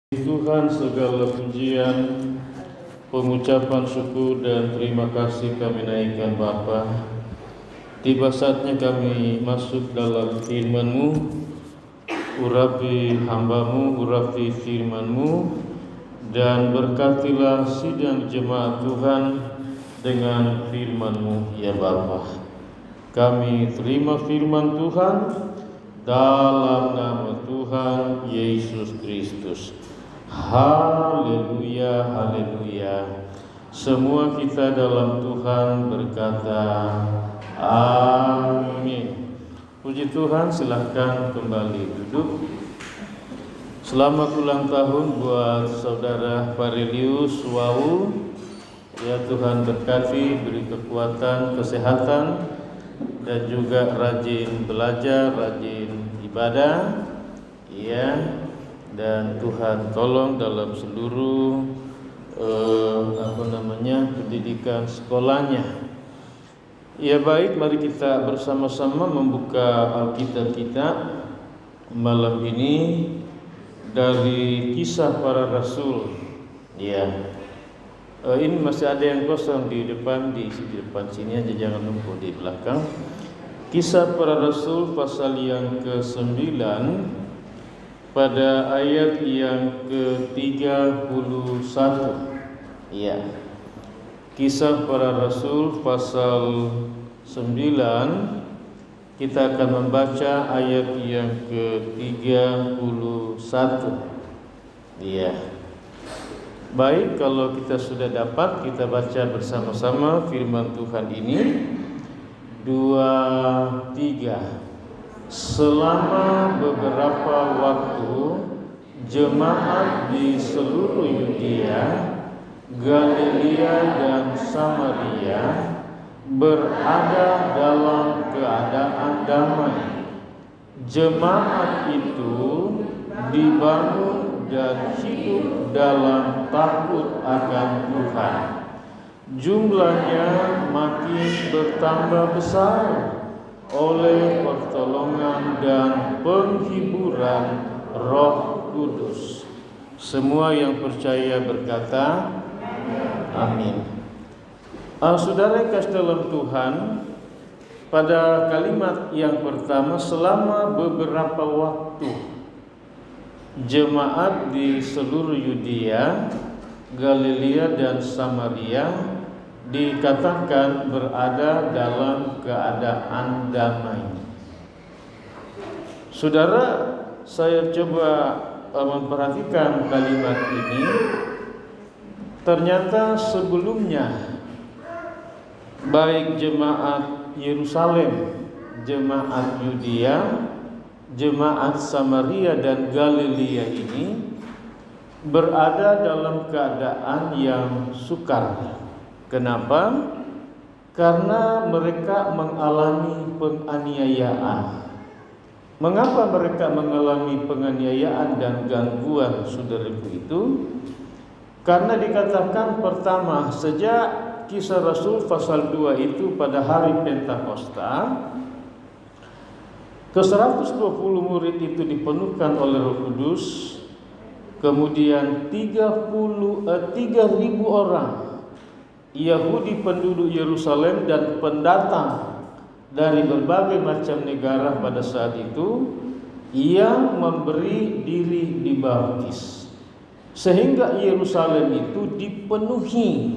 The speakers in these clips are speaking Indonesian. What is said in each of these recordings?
Tuhan, segala pujian, pengucapan syukur dan terima kasih kami naikkan Bapa. Tiba saatnya kami masuk dalam firman-Mu. Urapi hamba-Mu, urapi firman-Mu, dan berkatilah sidang jemaat Tuhan dengan firman-Mu ya Bapa. Kami terima firman Tuhan dalam nama Tuhan Yesus Kristus. Haleluya, haleluya. Semua kita dalam Tuhan berkata amin. Puji Tuhan, silahkan kembali duduk. Selamat ulang tahun buat saudara Parelius Wau. Ya, Tuhan berkati, beri kekuatan, kesehatan, dan juga rajin belajar, rajin ibadah. Ya, dan Tuhan tolong dalam seluruh pendidikan sekolahnya. Ya baik, mari kita bersama-sama membuka Alkitab kita malam ini dari Kisah Para Rasul. Ya, ini masih ada yang kosong di depan sini aja, jangan numpuk di belakang. Kisah Para Rasul pasal yang ke-9 pada ayat yang ke-31. Ya. Kisah Para Rasul pasal 9, kita akan membaca ayat yang ke-31. Ya. Baik, kalau kita sudah dapat, kita baca bersama-sama firman Tuhan ini. 2, 3. Selama beberapa waktu, jemaat di seluruh Yudea, Galilea dan Samaria berada dalam keadaan damai. Jemaat itu dibangun dan hidup dalam takut akan Tuhan. Jumlahnya makin bertambah besar oleh pertolongan dan penghiburan Roh Kudus. Semua yang percaya berkata amin. Saudara yang kasih dalam Tuhan, pada kalimat yang pertama, selama beberapa waktu, jemaat di seluruh Yudea, Galilea dan Samaria dikatakan berada dalam keadaan damai. Saudara, saya coba memperhatikan kalimat ini. Ternyata sebelumnya baik jemaat Yerusalem, jemaat Yudea, jemaat Samaria dan Galilea ini berada dalam keadaan yang sukar. Kenapa? Karena mereka mengalami penganiayaan. Mengapa mereka mengalami penganiayaan dan gangguan, saudaraku itu? Karena dikatakan pertama, sejak Kisah Rasul pasal 2 itu pada hari Pentakosta, ke-120 murid itu dipenuhkan oleh Roh Kudus. Kemudian 3.000 orang Yahudi penduduk Yerusalem dan pendatang dari berbagai macam negara pada saat itu yang memberi diri dibaptis, sehingga Yerusalem itu dipenuhi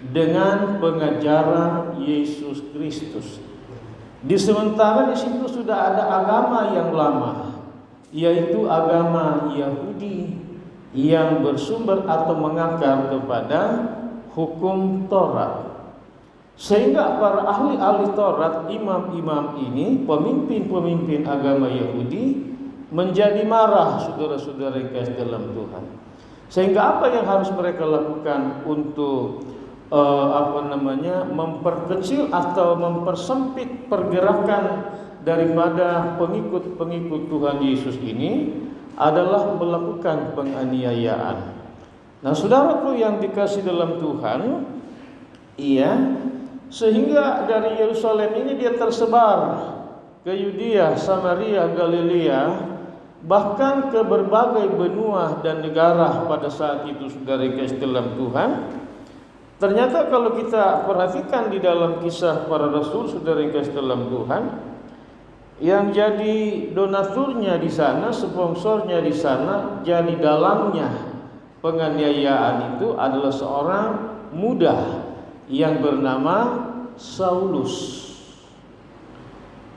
dengan pengajaran Yesus Kristus. Di sementara di situ sudah ada agama yang lama, yaitu agama Yahudi yang bersumber atau mengakar kepada hukum Taurat. Sehingga para ahli-ahli Taurat, imam-imam ini, pemimpin-pemimpin agama Yahudi, menjadi marah, saudara-saudara yang kasih dalam Tuhan. Sehingga apa yang harus mereka lakukan untuk memperkecil atau mempersempit pergerakan daripada pengikut-pengikut Tuhan Yesus ini adalah melakukan penganiayaan. Nah, saudaraku yang dikasih dalam Tuhan, sehingga dari Yerusalem ini dia tersebar ke Yudea, Samaria, Galilea, bahkan ke berbagai benua dan negara pada saat itu, saudara kasih dalam Tuhan. Ternyata kalau kita perhatikan di dalam kisah para rasul, saudara kasih dalam Tuhan, yang jadi donaturnya di sana, sponsornya di sana, jadi dalangnya penganiayaan itu adalah seorang muda yang bernama Saulus.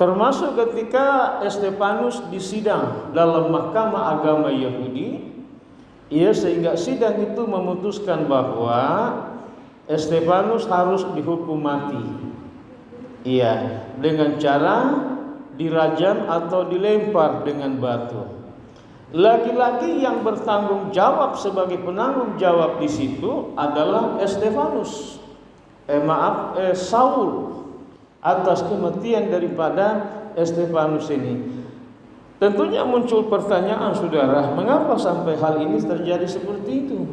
Termasuk ketika Stefanus disidang dalam mahkamah agama Yahudi, sehingga sidang itu memutuskan bahwa Stefanus harus dihukum mati. Dengan cara dirajam atau dilempar dengan batu. Lagi-lagi yang bertanggung jawab sebagai penanggung jawab di situ adalah Stefanus. Saul atas kematian daripada Stefanus ini. Tentunya muncul pertanyaan, saudara, mengapa sampai hal ini terjadi seperti itu?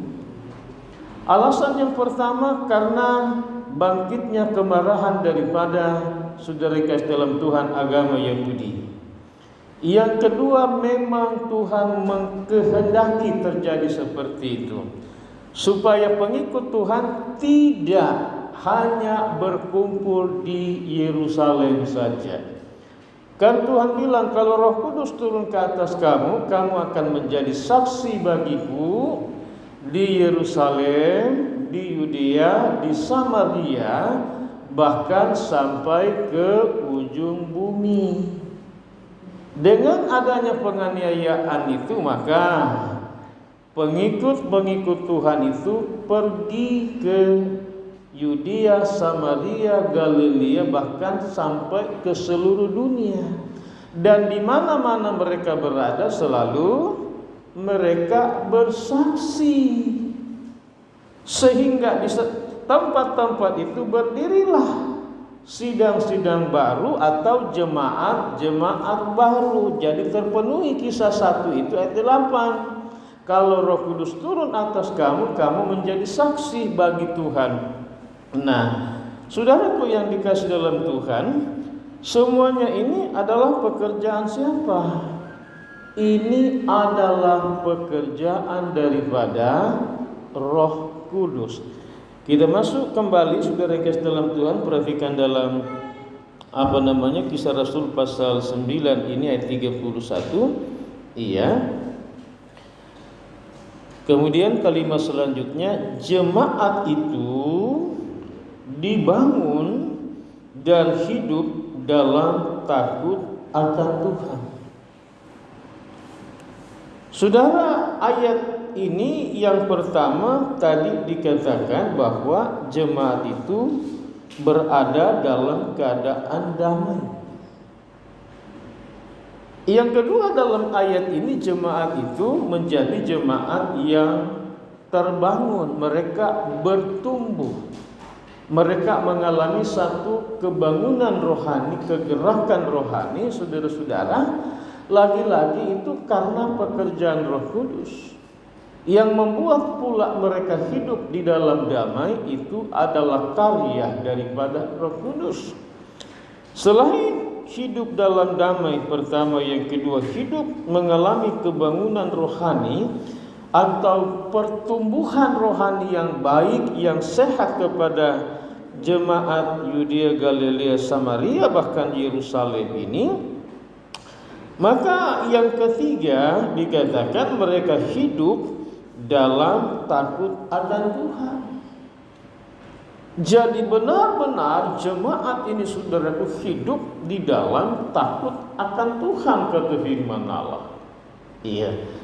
Alasan yang pertama karena bangkitnya kemarahan daripada saudara kasih dalam Tuhan agama Yahudi. Yang kedua, memang Tuhan mengkehendaki terjadi seperti itu, supaya pengikut Tuhan tidak hanya berkumpul di Yerusalem saja. Kan Tuhan bilang, kalau Roh Kudus turun ke atas kamu, kamu akan menjadi saksi bagiku di Yerusalem, di Yudea, di Samaria, bahkan sampai ke ujung bumi. Dengan adanya penganiayaan itu, maka pengikut-pengikut Tuhan itu pergi ke Yudea, Samaria, Galilea, bahkan sampai ke seluruh dunia. Dan di mana-mana mereka berada, selalu mereka bersaksi. Sehingga di tempat-tempat itu berdirilah sidang-sidang baru atau jemaat-jemaat baru. Jadi terpenuhi kisah 1 itu ayat 8. Kalau Roh Kudus turun atas kamu, kamu menjadi saksi bagi Tuhan. Nah, saudaraku yang dikasih dalam Tuhan, semuanya ini adalah pekerjaan siapa? Ini adalah pekerjaan daripada Roh Kudus. Kita masuk kembali, saudara kasih dalam Tuhan, perhatikan dalam Kisah Rasul pasal 9 ini ayat 31. Kemudian kalimat selanjutnya, jemaat itu dibangun dan hidup dalam takut akan Tuhan. Saudara, ayat ini yang pertama tadi dikatakan bahwa jemaat itu berada dalam keadaan damai. Yang kedua, dalam ayat ini jemaat itu menjadi jemaat yang terbangun, mereka bertumbuh. Mereka mengalami satu kebangunan rohani, kegerakan rohani, saudara-saudara. Lagi-lagi itu karena pekerjaan Roh Kudus. Yang membuat pula mereka hidup di dalam damai itu adalah karya daripada Roh Kudus. Selain hidup dalam damai, pertama, yang kedua, hidup mengalami kebangunan rohani atau pertumbuhan rohani yang baik, yang sehat kepada jemaat Yudea, Galilea, Samaria, bahkan Yerusalem ini. Maka yang ketiga dikatakan mereka hidup dalam takut akan Tuhan. Jadi benar-benar jemaat ini, saudaraku, hidup di dalam takut akan Tuhan, kata firman Allah.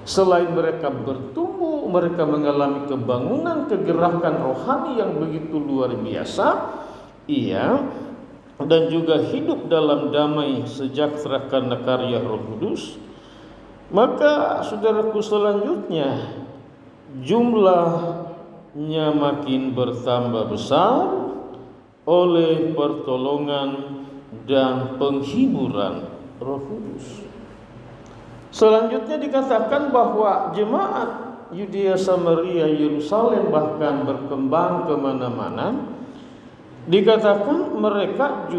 Selain mereka bertumbuh, mereka mengalami kebangunan, kegerakan rohani yang begitu luar biasa. Dan juga hidup dalam damai sejahtera karena karya Roh Kudus. Maka saudaraku, selanjutnya jumlahnya makin bertambah besar oleh pertolongan dan penghiburan Roh Kudus. Selanjutnya dikatakan bahwa jemaat Yudea, Samaria, Yerusalem bahkan berkembang kemana-mana. Dikatakan mereka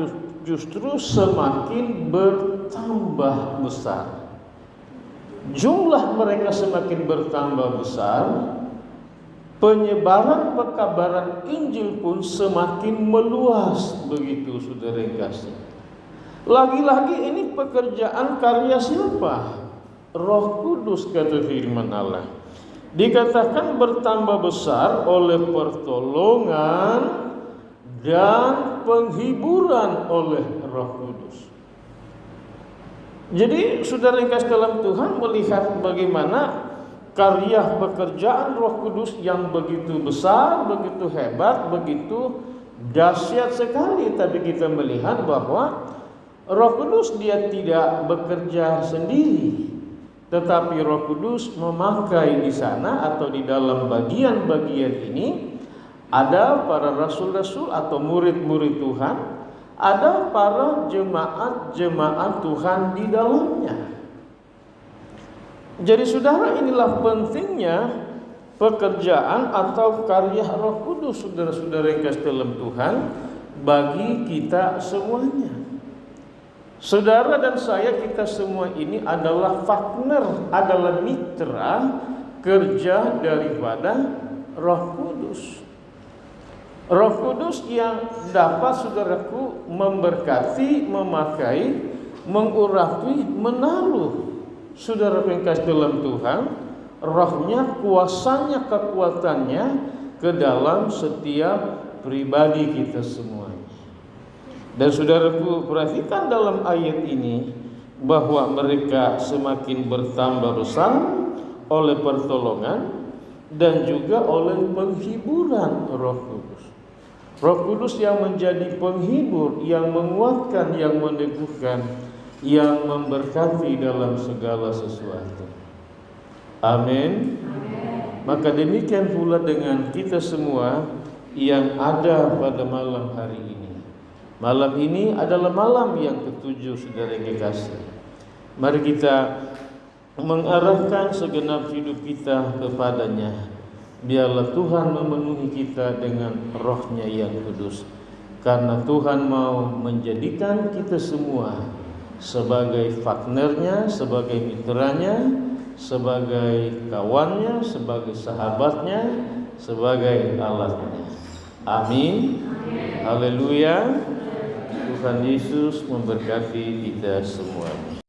justru semakin bertambah besar. jumlah mereka semakin bertambah besar, penyebaran pekabaran Injil pun semakin meluas. Begitu saudara yang kasih. Lagi-lagi ini pekerjaan karya siapa? Roh Kudus, kata firman Allah. Dikatakan bertambah besar oleh pertolongan dan penghiburan oleh Roh Kudus. Jadi saudara yang kasih dalam Tuhan melihat bagaimana karya pekerjaan Roh Kudus yang begitu besar, begitu hebat, begitu dahsyat sekali. Tapi kita melihat bahwa Roh Kudus dia tidak bekerja sendiri, tetapi Roh Kudus memakai di sana atau di dalam bagian-bagian ini ada para rasul-rasul atau murid-murid Tuhan, ada para jemaat-jemaat Tuhan di dalamnya. Jadi saudara, inilah pentingnya pekerjaan atau karya Roh Kudus, saudara-saudara yang kasih dalam Tuhan, bagi kita semuanya. Saudara dan saya, kita semua ini adalah partner, adalah mitra kerja daripada Roh Kudus. Roh Kudus yang dapat saudaraku memberkati, memakai, mengurapi, menaruh saudara yang kasih dalam Tuhan, rohnya, kuasanya, kekuatannya ke dalam setiap pribadi kita semua. Dan saudaraku, perhatikan dalam ayat ini bahwa mereka semakin bertambah besar oleh pertolongan dan juga oleh penghiburan Roh Kudus. Roh Kudus yang menjadi penghibur, yang menguatkan, yang meneguhkan, yang memberkati dalam segala sesuatu. Amin. Maka demikian pula dengan kita semua yang ada pada malam hari ini. Malam ini adalah malam yang ketujuh, saudara yang kekasih. Mari kita mengarahkan segenap hidup kita kepadanya. Biarlah Tuhan memenuhi kita dengan rohnya yang kudus. Karena Tuhan mau menjadikan kita semua sebagai partnernya, sebagai mitranya, sebagai kawannya, sebagai sahabatnya, sebagai alatnya. Amin. Haleluya. Tuhan Yesus memberkati kita semuanya.